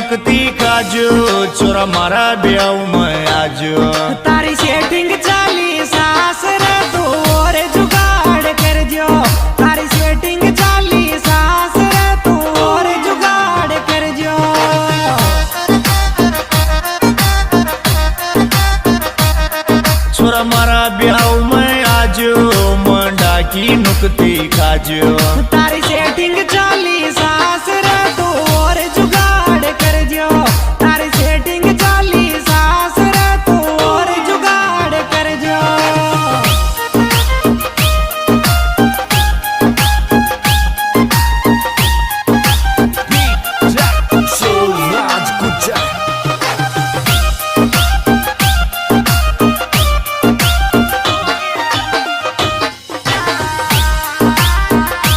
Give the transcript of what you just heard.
नुकती काजो छोरा मारा ब्याह में आजो तारी सेटिंग चाली सास रे तू और जुगाड़ कर जो तारी सेटिंग चाली सास रे तू और जुगाड़ कर जो छोरा मारा ब्याह में आजो मंडा की नुकती काजो तारी सेटिंग